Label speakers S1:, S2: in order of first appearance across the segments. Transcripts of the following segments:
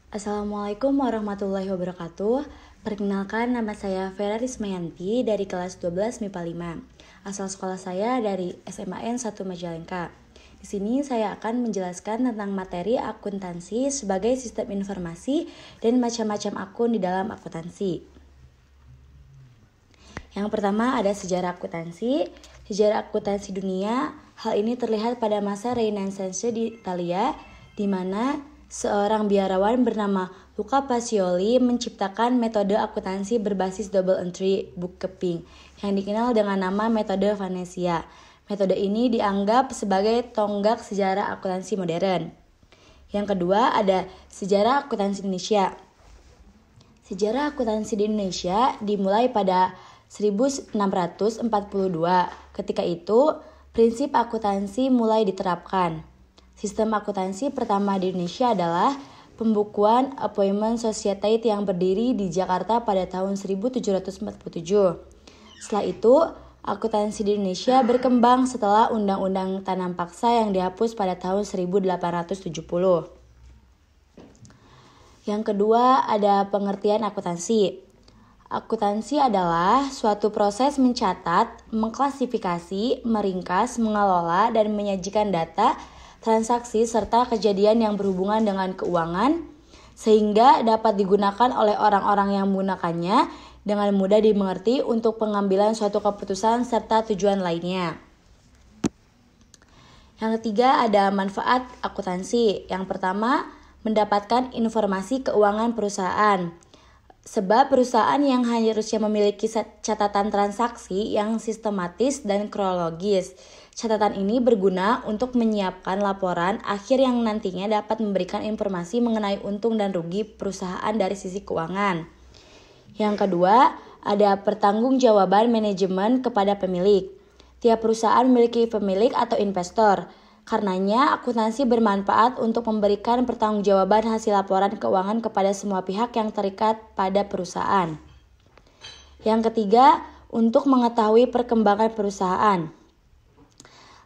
S1: Assalamualaikum warahmatullahi wabarakatuh. Perkenalkan, nama saya Vera Rismayanti dari kelas 12 MIPA 5. Asal sekolah saya dari SMAN 1 Majalengka. Di sini saya akan menjelaskan tentang materi akuntansi sebagai sistem informasi dan macam-macam akun di dalam akuntansi. Yang pertama ada sejarah akuntansi. Sejarah akuntansi dunia, hal ini terlihat pada masa Renaissance di Italia, di mana seorang biarawan bernama Luca Pacioli menciptakan metode akuntansi berbasis double entry bookkeeping yang dikenal dengan nama metode Venesia. Metode ini dianggap sebagai tonggak sejarah akuntansi modern. Yang kedua ada sejarah akuntansi Indonesia. Sejarah akuntansi di Indonesia dimulai pada 1642. Ketika itu, prinsip akuntansi mulai diterapkan. Sistem akuntansi pertama di Indonesia adalah pembukuan Appointment Society yang berdiri di Jakarta pada tahun 1747. Setelah itu, akuntansi di Indonesia berkembang setelah Undang-Undang Tanam Paksa yang dihapus pada tahun 1870. Yang kedua ada pengertian akuntansi. Akuntansi adalah suatu proses mencatat, mengklasifikasi, meringkas, mengelola, dan menyajikan data transaksi serta kejadian yang berhubungan dengan keuangan sehingga dapat digunakan oleh orang-orang yang menggunakannya dengan mudah dimengerti untuk pengambilan suatu keputusan serta tujuan lainnya. Yang ketiga ada manfaat akuntansi. Yang pertama, mendapatkan informasi keuangan perusahaan. Sebab perusahaan yang harusnya memiliki catatan transaksi yang sistematis dan kronologis. Catatan ini berguna untuk menyiapkan laporan akhir yang nantinya dapat memberikan informasi mengenai untung dan rugi perusahaan dari sisi keuangan. Yang kedua, ada pertanggungjawaban manajemen kepada pemilik. Tiap perusahaan memiliki pemilik atau investor. Karenanya, akuntansi bermanfaat untuk memberikan pertanggungjawaban hasil laporan keuangan kepada semua pihak yang terikat pada perusahaan. Yang ketiga, untuk mengetahui perkembangan perusahaan.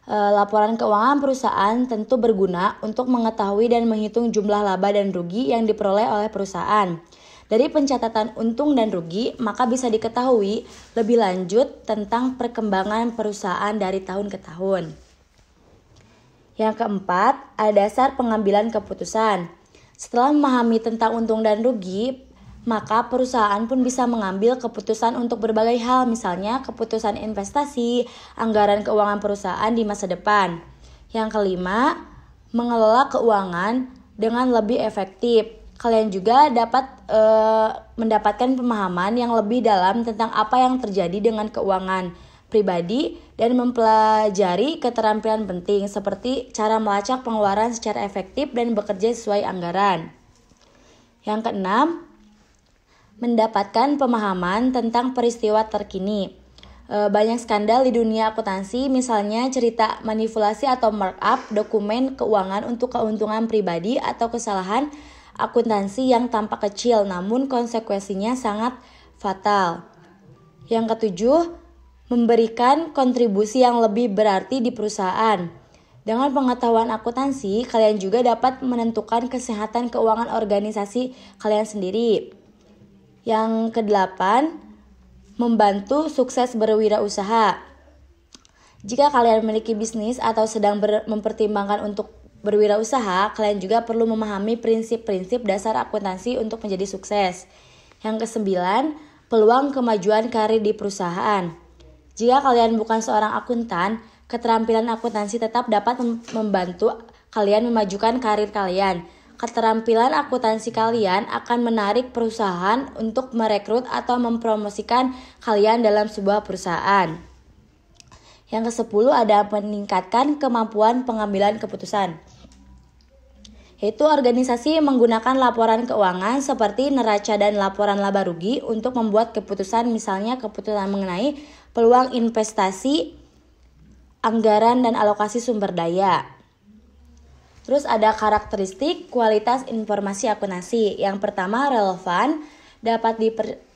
S1: Laporan keuangan perusahaan tentu berguna untuk mengetahui dan menghitung jumlah laba dan rugi yang diperoleh oleh perusahaan. Dari pencatatan untung dan rugi, maka bisa diketahui lebih lanjut tentang perkembangan perusahaan dari tahun ke tahun. Yang keempat, ada dasar pengambilan keputusan. Setelah memahami tentang untung dan rugi, maka perusahaan pun bisa mengambil keputusan untuk berbagai hal, misalnya keputusan investasi, anggaran keuangan perusahaan di masa depan. Yang kelima, mengelola keuangan dengan lebih efektif. Kalian juga dapat mendapatkan pemahaman yang lebih dalam tentang apa yang terjadi dengan keuangan pribadi dan mempelajari keterampilan penting seperti cara melacak pengeluaran secara efektif dan bekerja sesuai anggaran. Yang keenam, mendapatkan pemahaman tentang peristiwa terkini. Banyak skandal di dunia akuntansi, misalnya cerita manipulasi atau markup dokumen keuangan untuk keuntungan pribadi atau kesalahan akuntansi yang tampak kecil namun konsekuensinya sangat fatal. Yang ketujuh, memberikan kontribusi yang lebih berarti di perusahaan. Dengan pengetahuan akuntansi, kalian juga dapat menentukan kesehatan keuangan organisasi kalian sendiri. Yang kedelapan, membantu sukses berwirausaha. Jika kalian memiliki bisnis atau sedang mempertimbangkan untuk berwirausaha, kalian juga perlu memahami prinsip-prinsip dasar akuntansi untuk menjadi sukses. Yang kesembilan, peluang kemajuan karir di perusahaan. Jika kalian bukan seorang akuntan, keterampilan akuntansi tetap dapat membantu kalian memajukan karir kalian. Keterampilan akuntansi kalian akan menarik perusahaan untuk merekrut atau mempromosikan kalian dalam sebuah perusahaan. Yang ke-10 ada meningkatkan kemampuan pengambilan keputusan. Yaitu organisasi menggunakan laporan keuangan seperti neraca dan laporan laba rugi untuk membuat keputusan, misalnya keputusan mengenai peluang investasi, anggaran dan alokasi sumber daya. Terus ada karakteristik kualitas informasi akuntansi. Yang pertama, relevan, dapat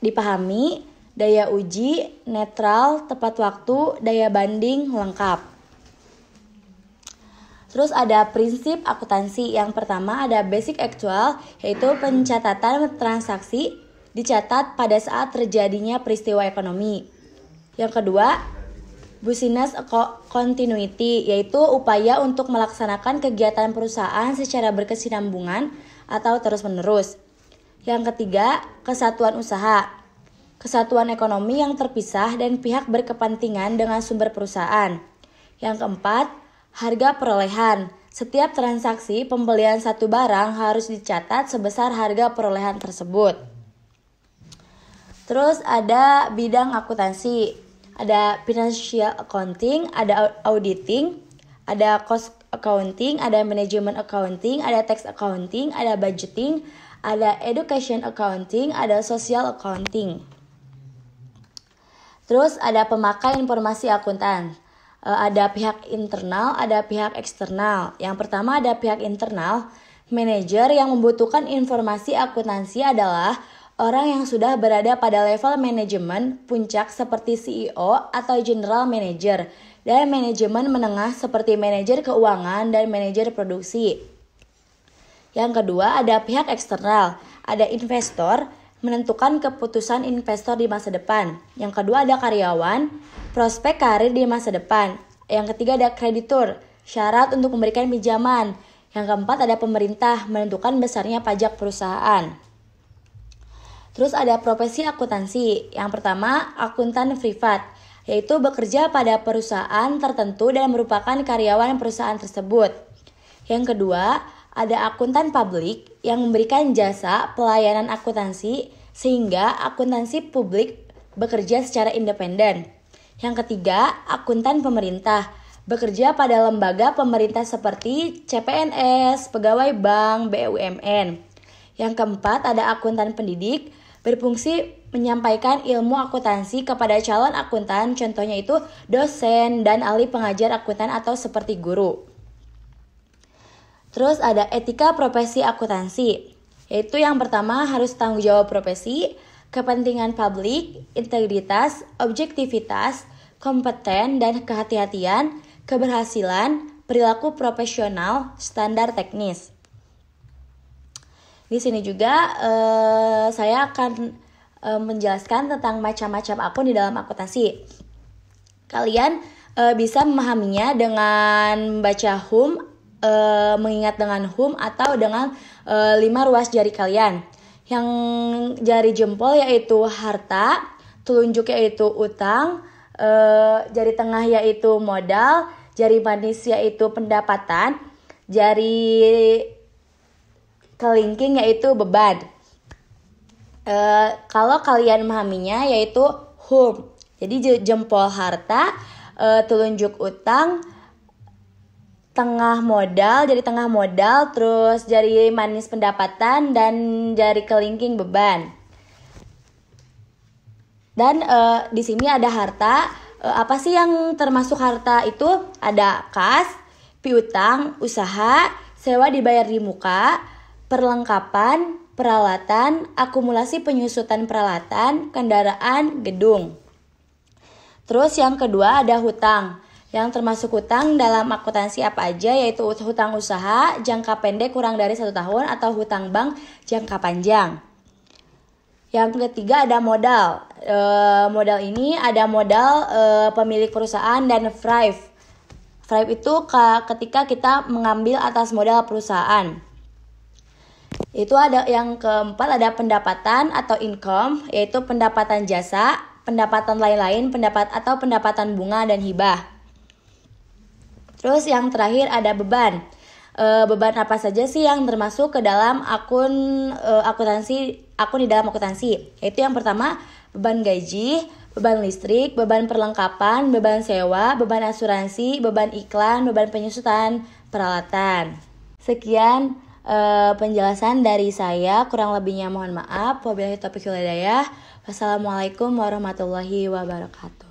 S1: dipahami, daya uji, netral, tepat waktu, daya banding, lengkap. Terus ada prinsip akuntansi. Yang pertama ada basic actual, yaitu pencatatan transaksi dicatat pada saat terjadinya peristiwa ekonomi. Yang kedua, business continuity, yaitu upaya untuk melaksanakan kegiatan perusahaan secara berkesinambungan atau terus-menerus. Yang ketiga, kesatuan usaha, kesatuan ekonomi yang terpisah dan pihak berkepentingan dengan sumber perusahaan. Yang keempat, harga perolehan. Setiap transaksi pembelian satu barang harus dicatat sebesar harga perolehan tersebut. Terus ada bidang akuntansi. Ada financial accounting, ada auditing, ada cost accounting, ada management accounting, ada tax accounting, ada budgeting, ada education accounting, ada social accounting. Terus ada pemakai informasi akuntan. Ada pihak internal, ada pihak eksternal. Yang pertama ada pihak internal. Manajer yang membutuhkan informasi akuntansi adalah orang yang sudah berada pada level manajemen puncak seperti CEO atau general manager, dan manajemen menengah seperti manajer keuangan dan manajer produksi. Yang kedua ada pihak eksternal. Ada investor, menentukan keputusan investor di masa depan. Yang kedua ada karyawan, prospek karir di masa depan. Yang ketiga ada kreditur, syarat untuk memberikan pinjaman. Yang keempat ada pemerintah, menentukan besarnya pajak perusahaan. Terus ada profesi akuntansi. Yang pertama akuntan privat, yaitu bekerja pada perusahaan tertentu dan merupakan karyawan perusahaan tersebut. Yang kedua ada akuntan publik yang memberikan jasa pelayanan akuntansi sehingga akuntansi publik bekerja secara independen. Yang ketiga, akuntan pemerintah, bekerja pada lembaga pemerintah seperti CPNS, pegawai bank, BUMN. Yang keempat, ada akuntan pendidik, berfungsi menyampaikan ilmu akuntansi kepada calon akuntan, contohnya itu dosen dan ahli pengajar akuntan atau seperti guru. Terus ada etika profesi akuntansi, yaitu yang pertama harus tanggung jawab profesi, kepentingan publik, integritas, objektivitas, kompeten dan kehati-hatian, keberhasilan, perilaku profesional, standar teknis. Di sini juga saya akan menjelaskan tentang macam-macam akun di dalam akuntansi. Kalian bisa memahaminya dengan membaca HUM, mengingat dengan HUM atau dengan 5 ruas jari kalian. Yang jari jempol yaitu harta, telunjuk yaitu utang, jari tengah yaitu modal, jari manis yaitu pendapatan, jari kelingking yaitu beban. Kalau kalian memahaminya yaitu HUM. Jadi jempol harta, telunjuk utang, tengah modal, jari tengah modal, terus jari manis pendapatan, dan jari kelingking beban. Dan di sini ada harta. Apa sih yang termasuk harta itu? Ada kas, piutang, usaha, sewa dibayar di muka, perlengkapan, peralatan, akumulasi penyusutan peralatan, kendaraan, gedung. Terus yang kedua ada hutang. Yang termasuk hutang dalam akuntansi apa aja, yaitu hutang usaha jangka pendek kurang dari 1 tahun atau hutang bank jangka panjang. Yang ketiga ada modal. Modal ini ada modal pemilik perusahaan dan FRIVE. FRIVE itu ketika kita mengambil atas modal perusahaan. Itu ada yang keempat ada pendapatan atau income, yaitu pendapatan jasa, pendapatan lain-lain, pendapatan bunga dan hibah. Terus yang terakhir ada beban. Beban apa saja sih yang termasuk ke dalam akun di dalam akuntansi? Yaitu yang pertama beban gaji, beban listrik, beban perlengkapan, beban sewa, beban asuransi, beban iklan, beban penyusutan peralatan. Sekian penjelasan dari saya, kurang lebihnya mohon maaf. Wabillahi taufiq wal hidayah. Wassalamualaikum warahmatullahi wabarakatuh.